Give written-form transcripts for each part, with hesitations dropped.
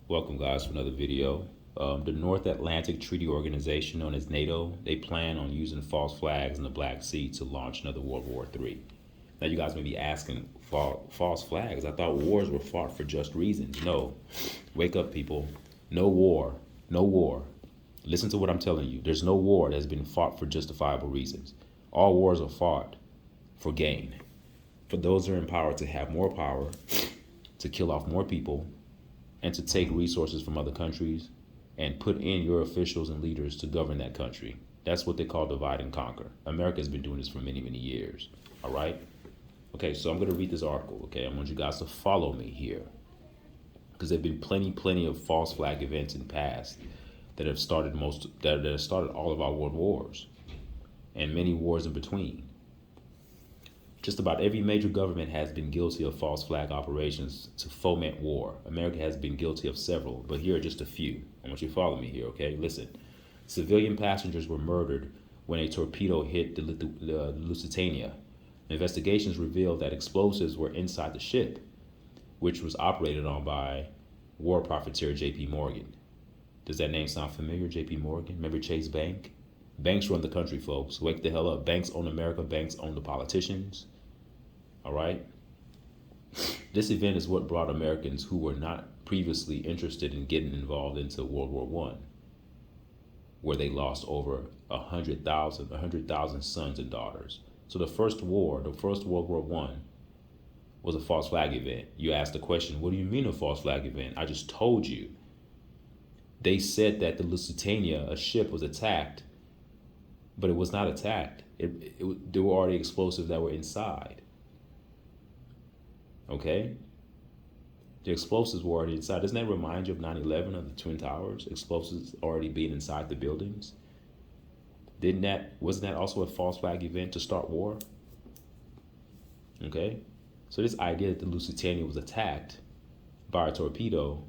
Welcome, guys, to another video. The North Atlantic Treaty Organization, known as NATO, they plan on using false flags in the Black Sea to launch another World War III. Now, you guys may be asking, false flags? I thought wars were fought for just reasons. No. Wake up, people. No war. No war. Listen to what I'm telling you. There's no war that has been fought for justifiable reasons. All wars are fought for gain. For those who are in power to have more power, to kill off more people, and to take resources from other countries and put in your officials and leaders to govern that country. That's what they call divide and conquer. America has been doing this for many, many years. All right? Okay, so I'm going to read this article, okay? I want you guys to follow me here, because there have been plenty of false flag events in the past that have started all of our world wars and many wars in between. Just about every major government has been guilty of false flag operations to foment war. America has been guilty of several, but here are just a few. I want you to follow me here, okay? Listen. Civilian passengers were murdered when a torpedo hit the Lusitania. Investigations revealed that explosives were inside the ship, which was operated on by war profiteer J.P. Morgan. Does that name sound familiar, J.P. Morgan? Remember Chase Bank? Banks run the country, folks. Wake the hell up. Banks own America. Banks own the politicians. All right. This event is what brought Americans who were not previously interested in getting involved into World War I, where they lost over 100,000 sons and daughters. So the first World War I, was a false flag event. You asked the question, what do you mean a false flag event? I just told you. They said that the Lusitania, a ship, was attacked, but it was not attacked. There were already explosives that were inside. Okay? The explosives were already inside. Doesn't that remind you of 9/11 of the Twin Towers? Explosives already being inside the buildings. Wasn't that also a false flag event to start war? Okay? So this idea that the Lusitania was attacked by a torpedo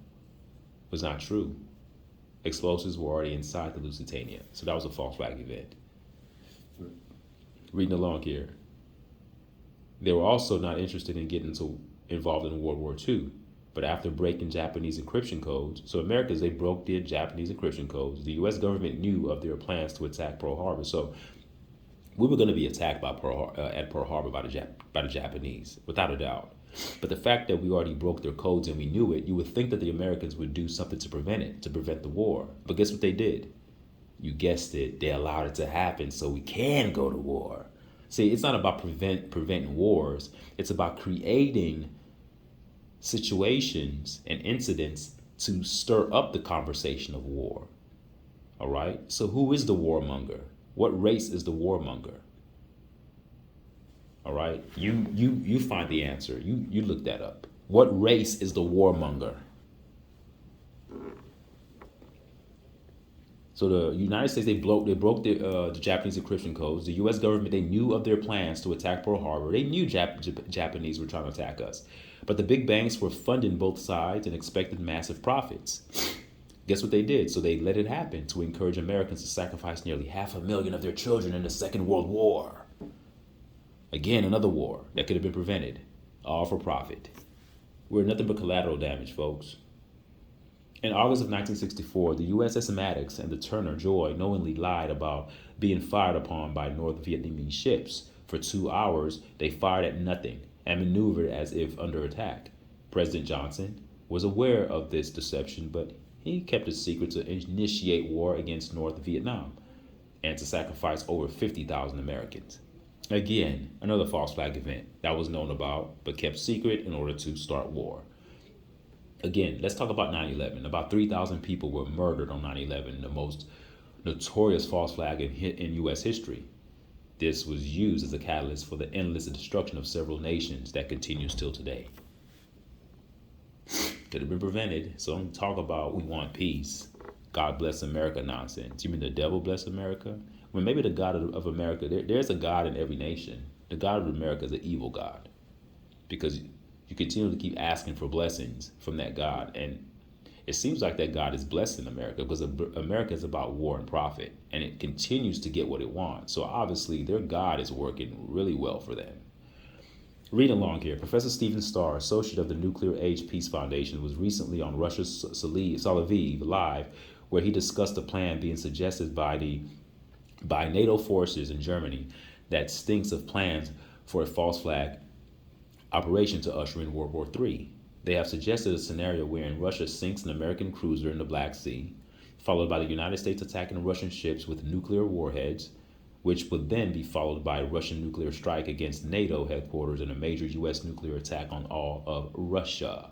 was not true. Explosives were already inside the Lusitania. So that was a false flag event. Reading along here. They were also not interested in getting involved in World War II. But after breaking Japanese encryption codes, so Americans, they broke the Japanese encryption codes. The U.S. government knew of their plans to attack Pearl Harbor. So we were going to be attacked at Pearl Harbor by the Japanese, without a doubt. But the fact that we already broke their codes and we knew it, you would think that the Americans would do something to prevent the war. But guess what they did? You guessed it, they allowed it to happen so we can go to war. See, it's not about preventing wars. It's about creating situations and incidents to stir up the conversation of war. All right? So who is the warmonger? What race is the warmonger? All right? You find the answer. You look that up. What race is the warmonger? So the United States, they broke the Japanese encryption codes. The U.S. government, they knew of their plans to attack Pearl Harbor. They knew Japanese were trying to attack us. But the big banks were funding both sides and expected massive profits. Guess what they did? So they let it happen to encourage Americans to sacrifice nearly 500,000 of their children in the Second World War. Again, another war that could have been prevented, all for profit. We're nothing but collateral damage, folks. In August of 1964, the USS Maddox and the Turner Joy knowingly lied about being fired upon by North Vietnamese ships. For 2 hours, they fired at nothing and maneuvered as if under attack. President Johnson was aware of this deception, but he kept it secret to initiate war against North Vietnam and to sacrifice over 50,000 Americans. Again, another false flag event that was known about but kept secret in order to start war. Again, let's talk about 9/11. About 3,000 people were murdered on 9/11, the most notorious false flag in U.S. history. This was used as a catalyst for the endless destruction of several nations that continues till today. Could have been prevented. So don't talk about we want peace, God bless America nonsense. You mean the devil bless America? Well, maybe the God of America, there's a God in every nation. The God of America is an evil God, because you continue to keep asking for blessings from that God. And it seems like that God is blessing America, because America is about war and profit, and it continues to get what it wants. So obviously their God is working really well for them. Read along here. Professor Stephen Starr, associate of the Nuclear Age Peace Foundation, was recently on Russia's Soloviev Live, where he discussed a plan being suggested by NATO forces in Germany that stinks of plans for a false flag operation to usher in World War III. They have suggested a scenario wherein Russia sinks an American cruiser in the Black Sea, followed by the United States attacking Russian ships with nuclear warheads, which would then be followed by a Russian nuclear strike against NATO headquarters and a major U.S. nuclear attack on all of Russia.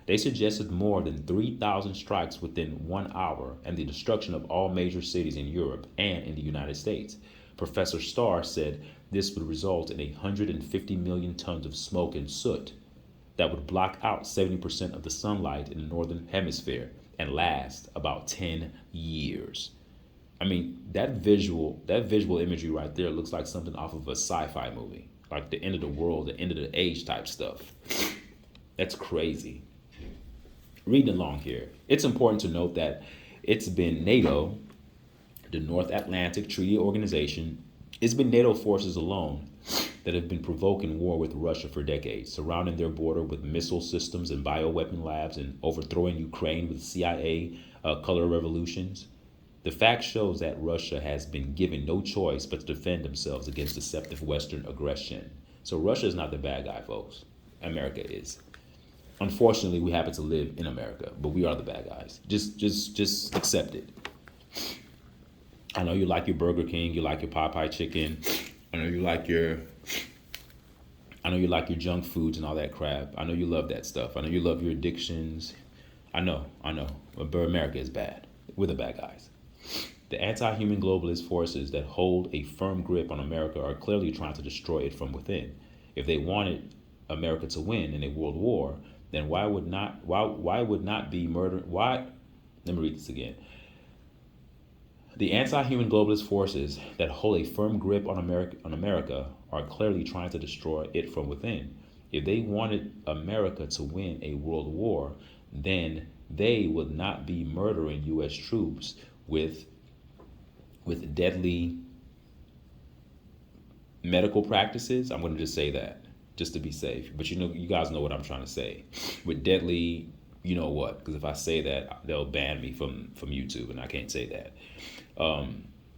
They suggested more than 3,000 strikes within 1 hour and the destruction of all major cities in Europe and in the United States. Professor Starr said this would result in 150 million tons of smoke and soot that would block out 70% of the sunlight in the northern hemisphere and last about 10 years. I mean, that visual imagery right there looks like something off of a sci-fi movie, like the end of the world, the end of the age type stuff. That's crazy. Reading along here, it's important to note that it's been NATO, the North Atlantic Treaty Organization, it's been NATO forces alone that have been provoking war with Russia for decades, surrounding their border with missile systems and bioweapon labs and overthrowing Ukraine with CIA color revolutions. The fact shows that Russia has been given no choice but to defend themselves against deceptive Western aggression. So Russia is not the bad guy, folks. America is. Unfortunately, we happen to live in America, but we are the bad guys. Just accept it. I know you like your Burger King, you like your Popeye chicken. I know you like your junk foods and all that crap. I know you love that stuff. I know you love your addictions. I know. But America is bad. We're the bad guys. The anti-human globalist forces that hold a firm grip on America are clearly trying to destroy it from within. If they wanted America to win in a world war, then why would not be murder? Why? Let me read this again. The anti-human globalist forces that hold a firm grip on America are clearly trying to destroy it from within. If they wanted America to win a world war, then they would not be murdering U.S. troops with deadly medical practices. I'm going to just say that, just to be safe. But you guys know what I'm trying to say. With deadly, you know what? Because if I say that, they'll ban me from YouTube, and I can't say that.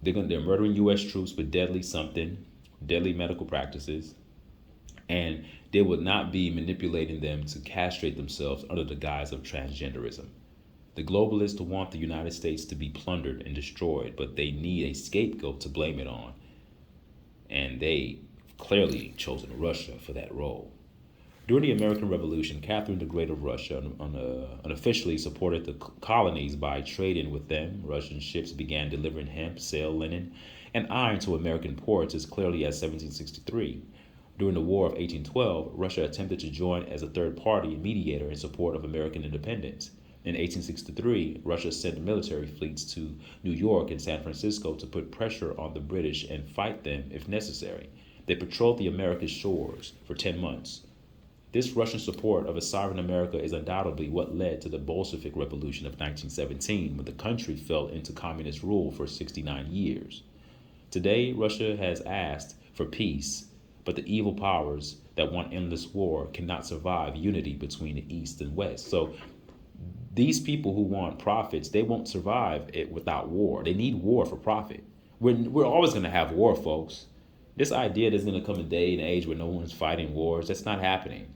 They're murdering U.S. troops with deadly medical practices, and they would not be manipulating them to castrate themselves under the guise of transgenderism. The globalists want the United States to be plundered and destroyed, but they need a scapegoat to blame it on. And they clearly chosen Russia for that role. During the American Revolution, Catherine the Great of Russia unofficially supported the colonies by trading with them. Russian ships began delivering hemp, sail, linen, and iron to American ports as clearly as 1763. During the War of 1812, Russia attempted to join as a third party mediator in support of American independence. In 1863, Russia sent military fleets to New York and San Francisco to put pressure on the British and fight them if necessary. They patrolled the America's shores for 10 months. This Russian support of a sovereign America is undoubtedly what led to the Bolshevik Revolution of 1917, when the country fell into communist rule for 69 years. Today, Russia has asked for peace, but the evil powers that want endless war cannot survive unity between the East and West. So these people who want profits, they won't survive it without war. They need war for profit. We're always going to have war, folks. This idea there's going to come a day and age where no one's fighting wars, that's not happening.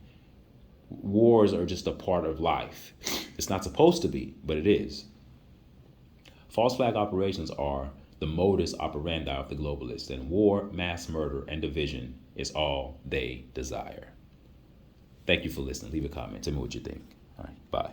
Wars are just a part of life. It's not supposed to be, but it is. False flag operations are the modus operandi of the globalists, and war, mass murder, and division is all they desire. Thank you for listening. Leave a comment. Tell me what you think. All right, bye.